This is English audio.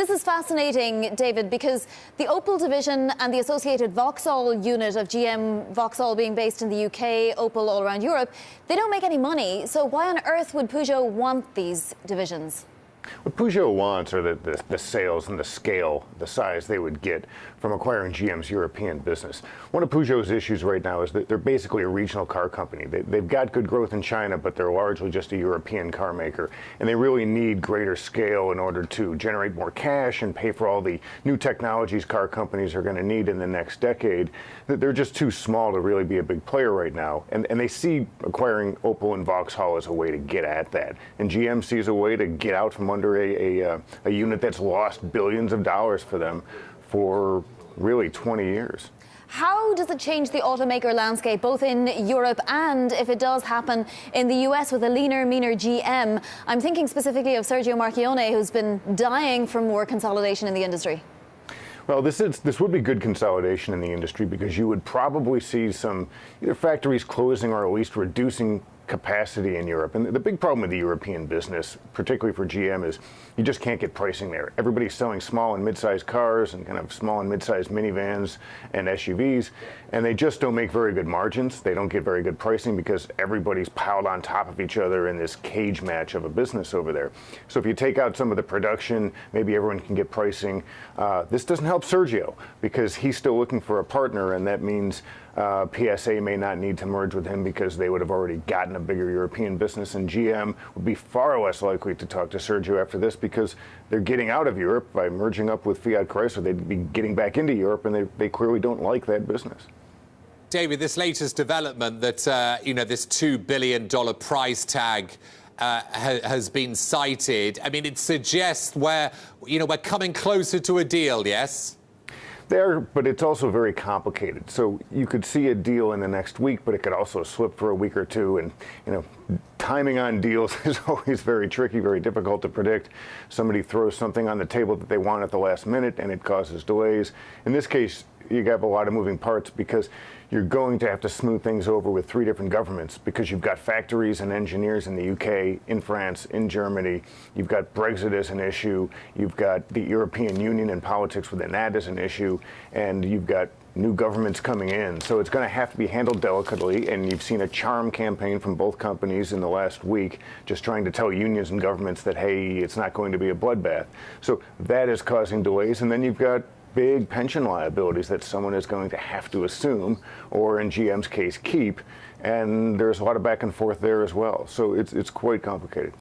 This is fascinating, David, because the Opel division and the associated Vauxhall unit of GM Vauxhall being based in the UK, Opel all around Europe, they don't make any money. So why on earth would Peugeot want these divisions? What Peugeot wants are the sales and the scale, the size they would get from acquiring GM's European business. One of Peugeot's issues right now is that they're basically a regional car company. They've got good growth in China, but they're largely just a European car maker. And they really need greater scale in order to generate more cash and pay for all the new technologies car companies are going to need in the next decade. They're just too small to really be a big player right now. And they see acquiring Opel and Vauxhall as a way to get at that. And GM sees a way to get out from under a unit that's lost billions of dollars for them for really 20 years. How does it change the automaker landscape, both in Europe and, if it does happen, in the US with a leaner, meaner GM? I'm thinking specifically of Sergio Marchionne, who's been dying for more consolidation in the industry. Well, this would be good consolidation in the industry because you would probably see some either factories closing or at least reducing capacity in Europe. And the big problem with the European business, particularly for GM, is you just can't get pricing there. Everybody's selling small and mid-sized cars and kind of small and mid-sized minivans and SUVs, and they just don't make very good margins. They don't get very good pricing because everybody's piled on top of each other in this cage match of a business over there. So if you take out some of the production, maybe everyone can get pricing. This doesn't help Sergio because he's still looking for a partner, and that means PSA may not need to merge with him because they would have already gotten a bigger European business, and GM would be far less likely to talk to Sergio after this because they're getting out of Europe by merging up with Fiat Chrysler. They'd be getting back into Europe, and they clearly don't like that business. David, this latest development that, this $2 billion price tag has been cited, I mean, it suggests we're coming closer to a deal, yes? There, but it's also very complicated. So you could see a deal in the next week, but it could also slip for a week or two. And, timing on deals is always very tricky, very difficult to predict. Somebody throws something on the table that they want at the last minute, and it causes delays. In this case, you have a lot of moving parts because you're going to have to smooth things over with 3 different governments because you've got factories and engineers in the UK, in France, in Germany. You've got Brexit as an issue. You've got the European Union and politics within that as an issue. And you've got new governments coming in. So it's going to have to be handled delicately. And you've seen a charm campaign from both companies in the last week, just trying to tell unions and governments that, hey, it's not going to be a bloodbath. So that is causing delays. And then you've got big pension liabilities that someone is going to have to assume, or in GM's case, keep. And there's a lot of back and forth there as well. So it's quite complicated.